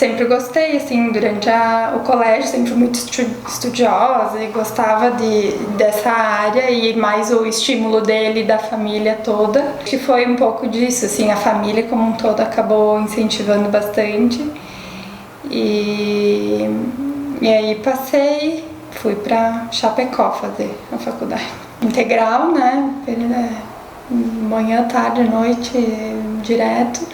sempre gostei, assim, durante o colégio, sempre fui muito estudiosa e gostava dessa área e mais o estímulo dele e da família toda. Acho que foi um pouco disso, assim, a família como um todo acabou incentivando bastante. E aí fui pra Chapecó fazer a faculdade. Integral, né? Manhã, tarde, noite, direto.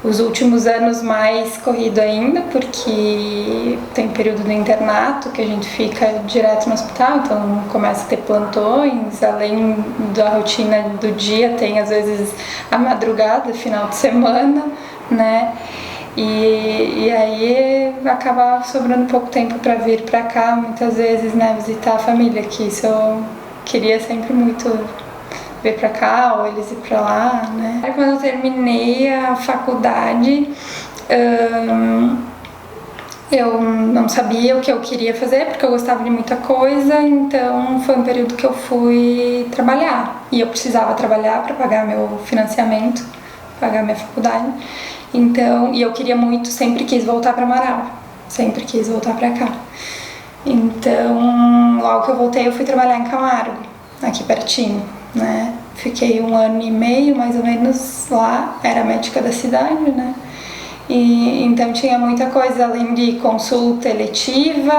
Os últimos anos mais corrido ainda, porque tem período do internato que a gente fica direto no hospital, então começa a ter plantões, além da rotina do dia, tem às vezes a madrugada, final de semana, né? E aí acaba sobrando pouco tempo para vir para cá, muitas vezes, né, visitar a família, que isso eu queria sempre muito vir pra cá ou eles ir pra lá, né? Aí quando eu terminei a faculdade, eu não sabia o que eu queria fazer porque eu gostava de muita coisa, então foi um período que eu fui trabalhar e eu precisava trabalhar para pagar meu financiamento, pagar minha faculdade. Então, e eu queria muito, sempre quis voltar para Marau, sempre quis voltar para cá. Então, logo que eu voltei, eu fui trabalhar em Camargo, aqui pertinho, né? Fiquei 1 ano e meio, mais ou menos, lá, era médica da cidade, né? E então tinha muita coisa, além de consulta eletiva,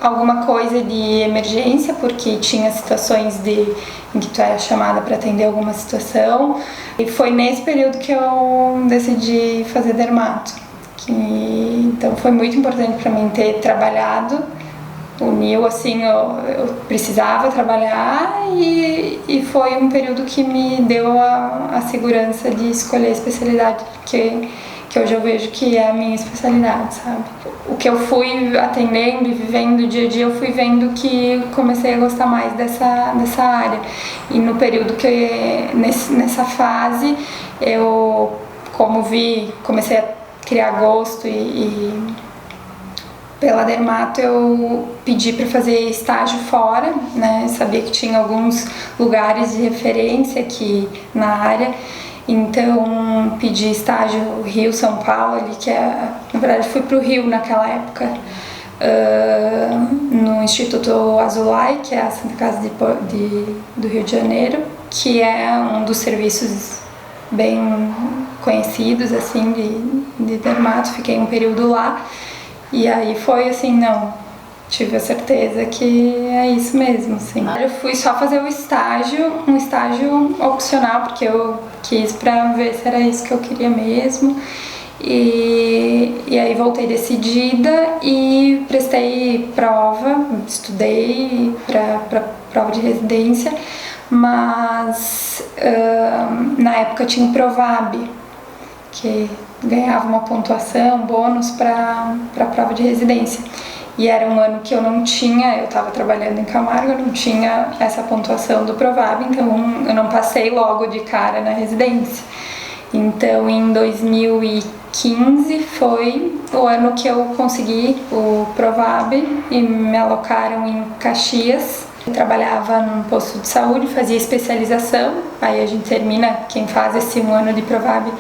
alguma coisa de emergência, porque tinha situações em que tu era chamada para atender alguma situação. E foi nesse período que eu decidi fazer dermato. Então foi muito importante para mim ter trabalhado. Uniu, assim, eu precisava trabalhar e foi um período que me deu a segurança de escolher a especialidade que hoje eu vejo que é a minha especialidade, sabe? O que eu fui atendendo e vivendo dia a dia, eu fui vendo que comecei a gostar mais dessa área. E no período nessa fase, eu, comecei a criar gosto e pela dermato eu pedi para fazer estágio fora, né? Sabia que tinha alguns lugares de referência aqui na área, então pedi estágio Rio, São Paulo, ali que na verdade fui para o Rio naquela época, no Instituto Azulay, que é a Santa Casa do Rio de Janeiro, que é um dos serviços bem conhecidos assim de dermato. Fiquei um período lá. E aí foi assim, tive a certeza que é isso mesmo, assim. Eu fui só fazer um estágio opcional, porque eu quis pra ver se era isso que eu queria mesmo. E aí voltei decidida e prestei prova, estudei pra prova de residência, mas na época tinha o Provab, que ganhava uma pontuação, bônus para a prova de residência. E era um ano que eu não tinha, eu estava trabalhando em Camargo, eu não tinha essa pontuação do Provab, então eu não passei logo de cara na residência. Então em 2015 foi o ano que eu consegui o Provab e me alocaram em Caxias. Eu trabalhava num posto de saúde, fazia especialização, aí a gente termina, quem faz esse 1 ano de Provab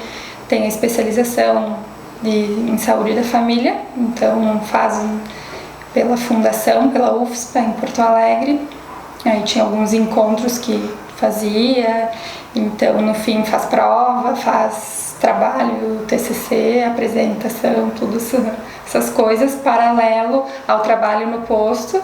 tem a especialização em saúde da família, então faz pela fundação, pela UFSPA em Porto Alegre. Aí tinha alguns encontros que fazia, então no fim faz prova, faz trabalho, TCC, apresentação, tudo essas coisas, paralelo ao trabalho no posto,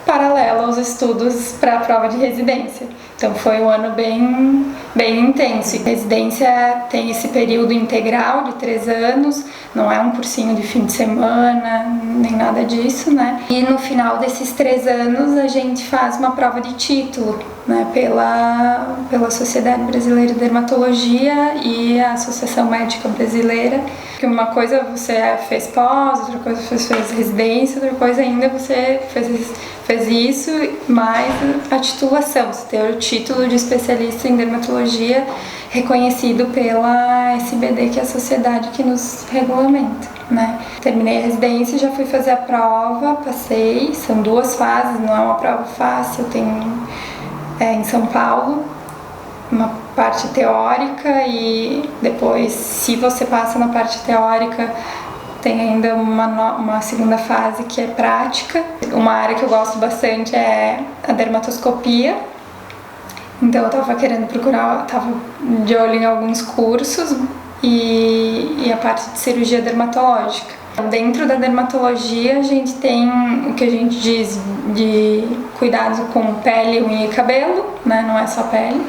paralelo aos estudos para a prova de residência. Então foi um ano bem intenso. E residência tem esse período integral de 3 anos, não é um cursinho de fim de semana, nem nada disso, né? E no final desses 3 anos a gente faz uma prova de título, né? Pela Sociedade Brasileira de Dermatologia e a Associação Médica Brasileira. Que uma coisa você fez pós, outra coisa você fez residência, outra coisa ainda você fez isso, mais a titulação, você tem o título de especialista em dermatologia reconhecido pela SBD, que é a sociedade que nos regulamenta, né? Terminei a residência, já fui fazer a prova, passei, são 2 fases, não é uma prova fácil, em São Paulo, uma parte teórica e depois, se você passa na parte teórica, tem ainda uma segunda fase que é prática. Uma área que eu gosto bastante é a dermatoscopia. Então eu estava querendo procurar, estava de olho em alguns cursos e a parte de cirurgia dermatológica. Dentro da dermatologia a gente tem o que a gente diz de cuidado com pele, unha e cabelo, né? Não é só pele.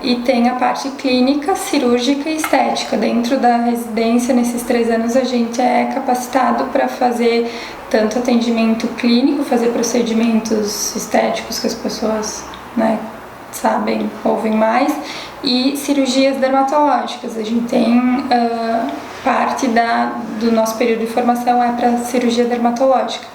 E tem a parte clínica, cirúrgica e estética. Dentro da residência, nesses 3 anos, a gente é capacitado para fazer tanto atendimento clínico, fazer procedimentos estéticos que as pessoas, né, sabem, ouvem mais, e cirurgias dermatológicas. A gente tem parte do nosso período de formação é para cirurgia dermatológica.